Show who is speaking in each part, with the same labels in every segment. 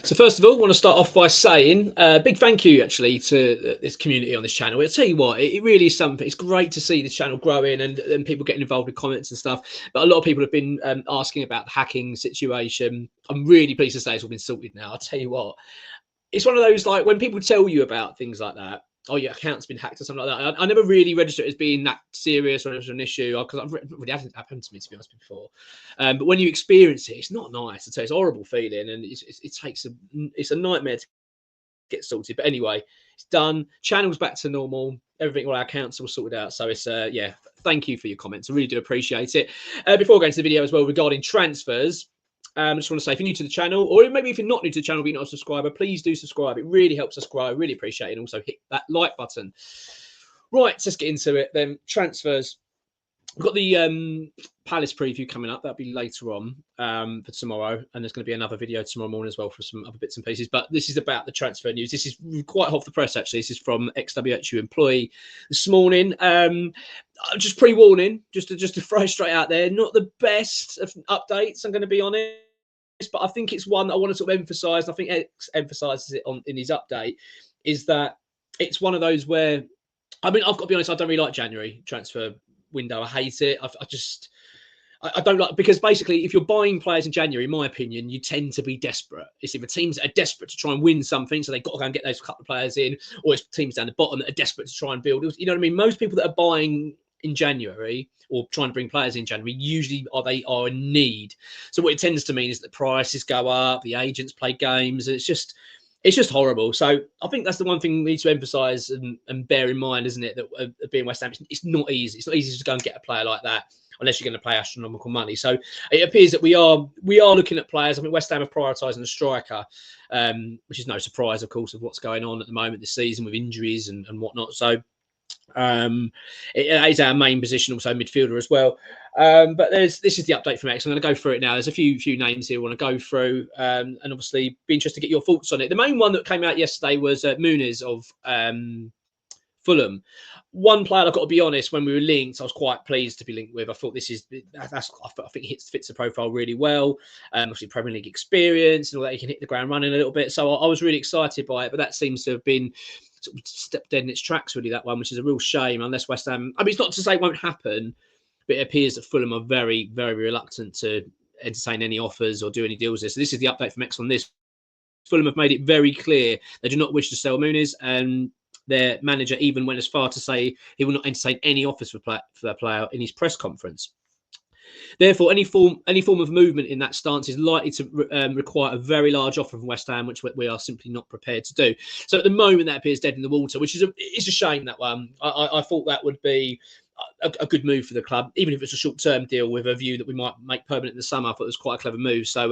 Speaker 1: So first of all, I want to start off by saying big thank you actually to this community on this channel. I'll tell you what, it really is something. It's great to see the channel growing and people getting involved with comments and stuff. But a lot of people have been asking about the hacking situation. I'm really pleased to say it's all been sorted now. I'll tell you what, it's one of those, like, when people tell you about things like that, oh, your account's been hacked or something like that. I never really registered it as being that serious or as an issue, because I've really hasn't happened to me, to be honest, before. But when you experience it, it's not nice. It's a horrible feeling, and it's a nightmare to get sorted. But anyway, it's done. Channel's back to normal. Everything, all our accounts all sorted out. So it's yeah. Thank you for your comments. I really do appreciate it. Before going to the video as well regarding transfers. I just want to say, if you're new to the channel, or maybe if you're not new to the channel but you're not a subscriber, please do subscribe. It really helps us grow. Really appreciate it. And also hit that like button. Right, let's get into it then. Transfers. We've got the Palace preview coming up. That'll be later on for tomorrow. And there's going to be another video tomorrow morning as well for some other bits and pieces. But this is about the transfer news. This is quite hot off the press, actually. This is from XWHU employee this morning. Just pre-warning, just to throw it straight out there, not the best of updates, I'm going to be honest. But I think it's one that I want to sort of emphasise, and I think X emphasises it in his update, is that it's one of those where, I mean, I've got to be honest, I don't really like January transfer window. I hate it. I don't like, because basically if you're buying players in January, in my opinion, you tend to be desperate. It's either teams that are desperate to try and win something, so they've got to go and get those couple of players in, or it's teams down the bottom that are desperate to try and build. You know what I mean? Most people that are buying in January or trying to bring players in January usually are in need. So what it tends to mean is that prices go up, the agents play games, and it's just horrible. So I think that's the one thing we need to emphasise and bear in mind, isn't it? That being West Ham, it's not easy. It's not easy to go and get a player like that unless you're going to pay astronomical money. So it appears that we are looking at players. I mean, West Ham are prioritising the striker, which is no surprise, of course, of what's going on at the moment this season with injuries and whatnot. So it is our main position, also midfielder as well. But this is the update from X. I'm going to go through it now. There's a few names here I want to go through, and obviously be interested to get your thoughts on it. The main one that came out yesterday was Muniz of Fulham. One player, I've got to be honest, when we were linked, I was quite pleased to be linked with. I thought I think it fits the profile really well. Obviously Premier League experience and all that, he can hit the ground running a little bit. So I was really excited by it, but that seems to have been sort of stepped dead in its tracks, really, that one, which is a real shame. Unless West Ham, I mean, it's not to say it won't happen, but it appears that Fulham are very, very reluctant to entertain any offers or do any deals there. So this is the update from X on this. Fulham have made it very clear they do not wish to sell Muniz, and their manager even went as far to say he will not entertain any offers for their player in his press conference. Therefore, any form of movement in that stance is likely to require a very large offer from West Ham, which we are simply not prepared to do. So at the moment, that appears dead in the water, which is it's a shame, that one. I thought that would be a good move for the club, even if it's a short-term deal with a view that we might make permanent in the summer. I thought it was quite a clever move. So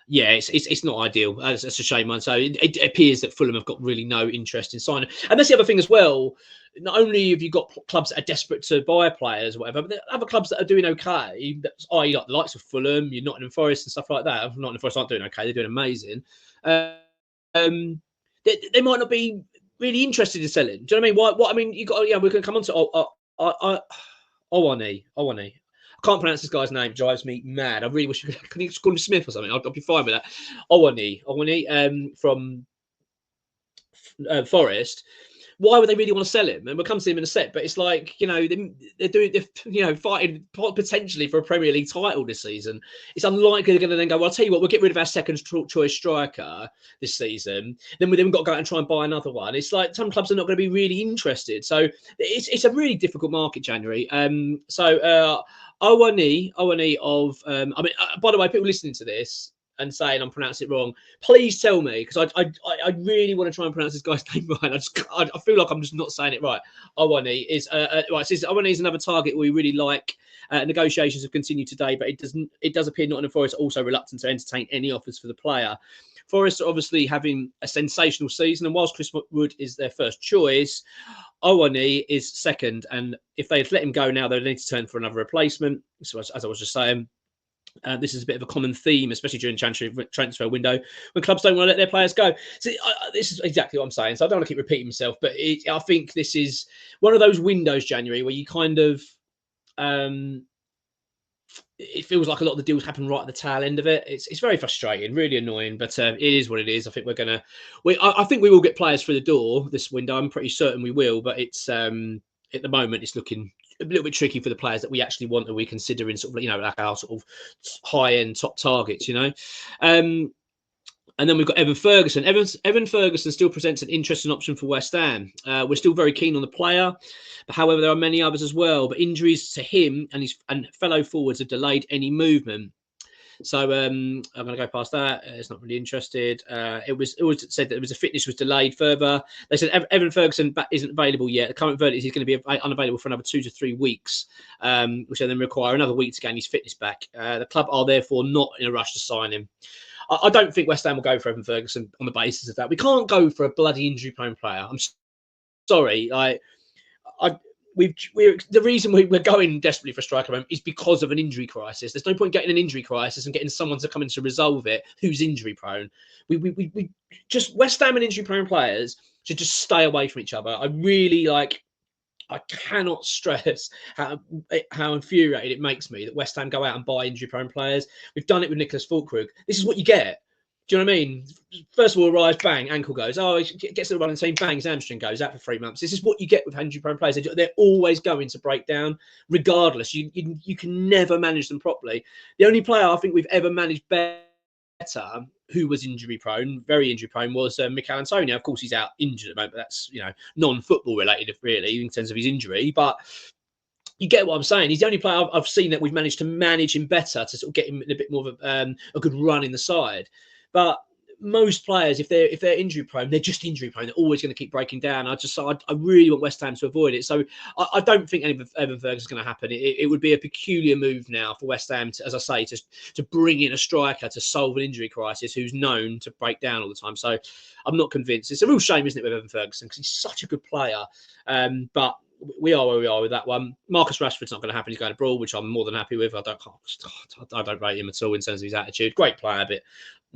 Speaker 1: yeah, it's not ideal. It's a shame, man. So it appears that Fulham have got really no interest in signing. And that's the other thing as well. Not only have you got clubs that are desperate to buy players or whatever, but there are other clubs that are doing okay, i.e. like the likes of Fulham, your Nottingham Forest and stuff like that. Nottingham Forest aren't doing okay. They're doing amazing. They might not be really interested in selling. Do you know what I mean? What I mean, you got, yeah, we're going to come on to Owani. I can't pronounce this guy's name. It drives me mad. I really wish can you just call him Smith or something? I'll be fine with that. Owani from Forest. Why would they really want to sell him? And we'll come to him in a sec. But it's like, you know, they're fighting potentially for a Premier League title this season. It's unlikely they're going to then go, well, I'll tell you what, we'll get rid of our second choice striker this season. Then we've got to go out and try and buy another one. It's like some clubs are not going to be really interested. So it's a really difficult market, January. Owani of, I mean, by the way, people listening to this and saying I'm pronouncing it wrong, please tell me, because I really want to try and pronounce this guy's name right. I feel like I'm just not saying it right. Owani is right. It says Owani is another target we really like. Negotiations have continued today, but it does appear Nottingham Forest are also reluctant to entertain any offers for the player. Forest are obviously having a sensational season, and whilst Chris Wood is their first choice, Owani is second. And if they let him go now, they need to turn for another replacement. So as I was just saying, this is a bit of a common theme, especially during transfer window, when clubs don't want to let their players go. So this is exactly what I'm saying. So I don't want to keep repeating myself, but I think this is one of those windows, January, where you kind of it feels like a lot of the deals happen right at the tail end of it. It's very frustrating, really annoying, but it is what it is. I think I think we will get players through the door this window. I'm pretty certain we will, but it's at the moment it's looking a little bit tricky for the players that we actually want and we consider in sort of, like our sort of high end top targets, And then we've got Evan Ferguson. Evan Ferguson still presents an interesting option for West Ham. We're still very keen on the player, but however, there are many others as well. But injuries to him and his fellow forwards have delayed any movement. So I'm going to go past that. It's not really interested. It was said that the fitness was delayed further. They said Evan Ferguson isn't available yet. The current verdict is he's going to be unavailable for another 2 to 3 weeks, which will then require another week to gain his fitness back. The club are therefore not in a rush to sign him. I don't think West Ham will go for Evan Ferguson on the basis of that. We can't go for a bloody injury-prone player. I'm sorry. The reason we're going desperately for a striker is because of an injury crisis. There's no point getting an injury crisis and getting someone to come in to resolve it who's injury-prone. We just West Ham and injury-prone players should just stay away from each other. I cannot stress how infuriated it makes me that West Ham go out and buy injury-prone players. We've done it with Nicholas Fulkrug. This is what you get. Do you know what I mean? First of all, arrives, bang, ankle goes. Oh, he gets to the running team, bang, his hamstring goes out for 3 months. This is what you get with injury-prone players. They're always going to break down, regardless. You can never manage them properly. The only player I think we've ever managed better who was injury-prone, very injury-prone, was Mikel Antonio. Of course, he's out injured at the moment, but that's non-football related, really, in terms of his injury. But you get what I'm saying. He's the only player I've seen that we've managed to manage him better, to sort of get him in a bit more of a good run in the side. But most players, if they're injury prone, they're just injury prone. They're always going to keep breaking down. I really want West Ham to avoid it. So I don't think any of Evan Ferguson is going to happen. It would be a peculiar move now for West Ham, to, as I say, to bring in a striker to solve an injury crisis who's known to break down all the time. So I'm not convinced. It's a real shame, isn't it, with Evan Ferguson, because he's such a good player. But we are where we are with that one. Marcus Rashford's not going to happen. He's going abroad, which I'm more than happy with. I don't rate him at all in terms of his attitude. Great player, but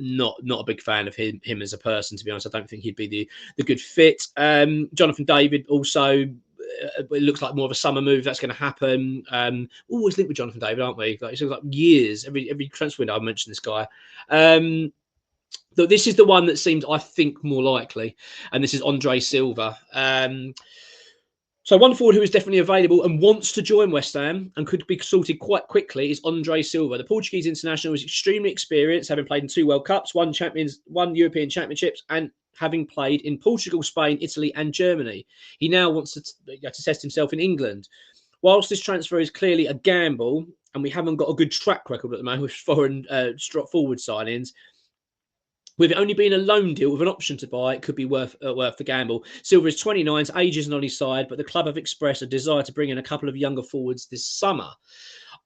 Speaker 1: not a big fan of him as a person, to be honest. I don't think he'd be the good fit. Jonathan David also, it looks like more of a summer move that's going to happen. Always linked with Jonathan David, aren't we? It's like years, every transfer window I've mentioned this guy. So this is the one that seems, I think, more likely, and this is Andre Silva. So one forward who is definitely available and wants to join West Ham and could be sorted quite quickly is Andre Silva. The Portuguese international is extremely experienced, having played in 2 World Cups, 1 European Championships, and having played in Portugal, Spain, Italy, and Germany. He now wants to test himself in England. Whilst this transfer is clearly a gamble, and we haven't got a good track record at the moment with foreign forward signings, with it only being a loan deal with an option to buy, it could be worth the gamble. Silva is 29, his age isn't on his side, but the club have expressed a desire to bring in a couple of younger forwards this summer.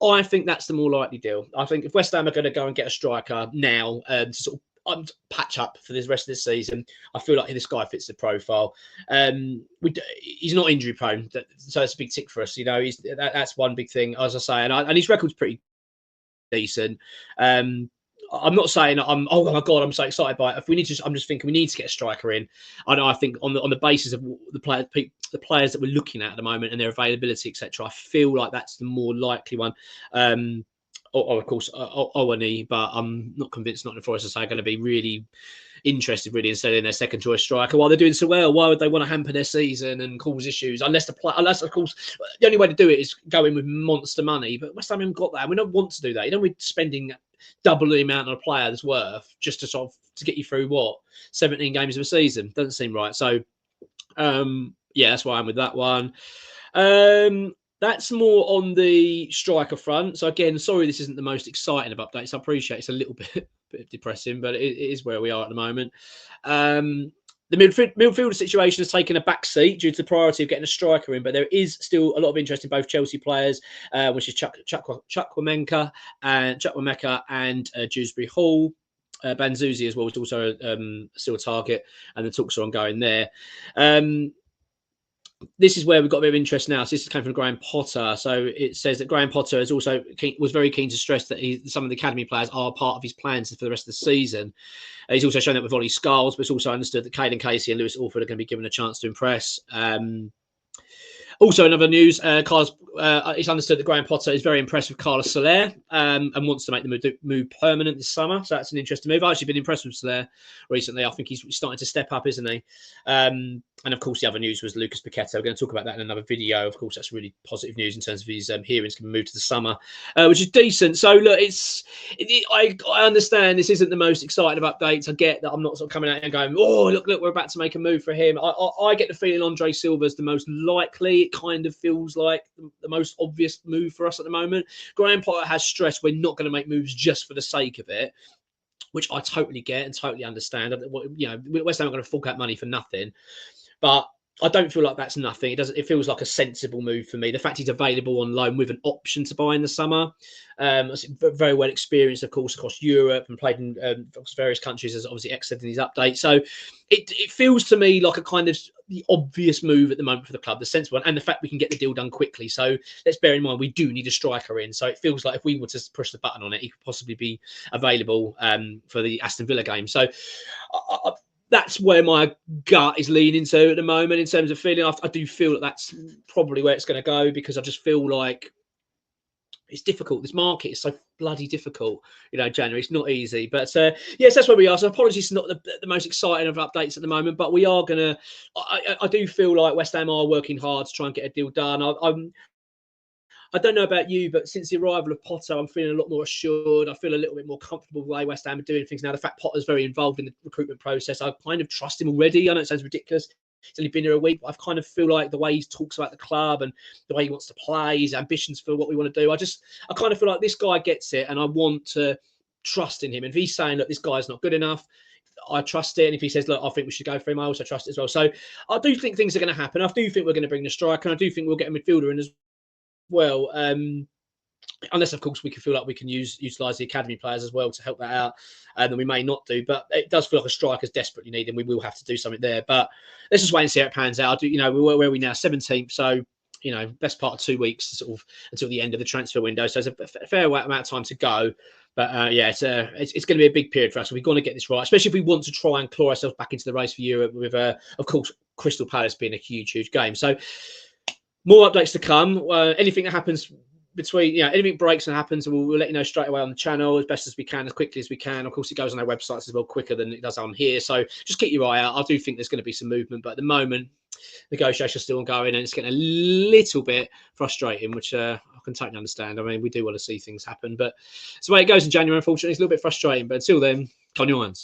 Speaker 1: I think that's the more likely deal. I think if West Ham are going to go and get a striker now to sort of patch up for the rest of this season, I feel like this guy fits the profile. He's not injury prone, so it's a big tick for us. That's one big thing, as I say, and his record's pretty decent. I'm not saying oh my god, I'm so excited by it. I'm just thinking we need to get a striker in. I think on the basis of the players that we're looking at the moment and their availability, etc. I feel like that's the more likely one. Or of course, Owani, but I'm not convinced Nottingham Forest are going to be really interested in selling their second choice striker while they're doing so well. Why would they want to hamper their season and cause issues? Unless of course, the only way to do it is go in with monster money. But West Ham haven't got that. And we don't want to do that. You don't want spending double the amount of a player's worth just to get you through 17 games of a season. Doesn't seem right. So that's why I'm with that one. That's more on the striker front. So again, sorry, this isn't the most exciting of updates. I appreciate it's a little bit depressing, but it is where we are at the moment. The midfielder situation has taken a back seat due to the priority of getting a striker in, but there is still a lot of interest in both Chelsea players, which is Chukwuemeka and Dewsbury Hall. Banzuzi as well is also still a target, and the talks are ongoing there. This is where we've got a bit of interest now. So this came from Graham Potter. So it says that Graham Potter was very keen to stress that some of the academy players are part of his plans for the rest of the season. He's also shown that with Ollie Scholes, but it's also understood that Caden Casey and Lewis Orford are going to be given a chance to impress. Also, another news, Carlos, it's understood that Graham Potter is very impressed with Carlos Soler and wants to make the move permanent this summer. So that's an interesting move. I've actually been impressed with Soler recently. I think he's starting to step up, isn't he? And of course, the other news was Lucas Paqueta. We're going to talk about that in another video. Of course, that's really positive news in terms of his hearings can move to the summer, which is decent. So look, I understand this isn't the most exciting of updates. I get that I'm not sort of coming out and going, oh, look, we're about to make a move for him. I get the feeling Andre Silva is the most likely. It kind of feels like the most obvious move for us at the moment. Graham Potter has stressed we're not going to make moves just for the sake of it, which I totally get and totally understand. You know, West Ham are going to fork out money for nothing, but I don't feel like that's nothing. It feels like a sensible move for me. The fact he's available on loan with an option to buy in the summer, very well experienced, of course, across Europe and played in various countries, as obviously X said in his update. So it feels to me like a kind of the obvious move at the moment for the club, the sensible one, and the fact we can get the deal done quickly. So let's bear in mind we do need a striker in. So it feels like if we were to push the button on it, he could possibly be available for the Aston Villa game. So that's where my gut is leaning to at the moment in terms of feeling. I do feel that that's probably where it's going to go, because I just feel like it's difficult. This market is so bloody difficult. You know, January, it's not easy. But yes, that's where we are. So apologies, not the most exciting of updates at the moment, but we are going to, I do feel like West Ham are working hard to try and get a deal done. I don't know about you, but since the arrival of Potter, I'm feeling a lot more assured. I feel a little bit more comfortable with the way West Ham are doing things now. The fact Potter's very involved in the recruitment process, I kind of trust him already. I know it sounds ridiculous. He's only been here a week, but I kind of feel like the way he talks about the club and the way he wants to play, his ambitions for what we want to do. I kind of feel like this guy gets it, and I want to trust in him. And if he's saying, look, this guy's not good enough, I trust it. And if he says, look, I think we should go for him, I also trust it as well. So I do think things are going to happen. I do think we're going to bring the striker, and I do think we'll get a midfielder in as well, unless of course we can feel like we can utilize the academy players as well to help that out, and then we may not do. But it does feel like a striker's desperately needed, and we will have to do something there. But let's just wait and see how it pans out. You know, where are we now? 17th, so you know, best part of 2 weeks sort of until the end of the transfer window. So there's a fair amount of time to go. But yeah, it's going to be a big period for us. We've got to get this right, especially if we want to try and claw ourselves back into the race for Europe. With of course, Crystal Palace being a huge game. So more updates to come. Anything that happens between, anything breaks and happens, we'll let you know straight away on the channel as best as we can, as quickly as we can. Of course, it goes on our websites as well quicker than it does on here. So just keep your eye out. I do think there's going to be some movement, but at the moment, negotiations are still ongoing, and it's getting a little bit frustrating, which I can totally understand. I mean, we do want to see things happen, but it's the way it goes in January. Unfortunately, it's a little bit frustrating. But until then, on your hands.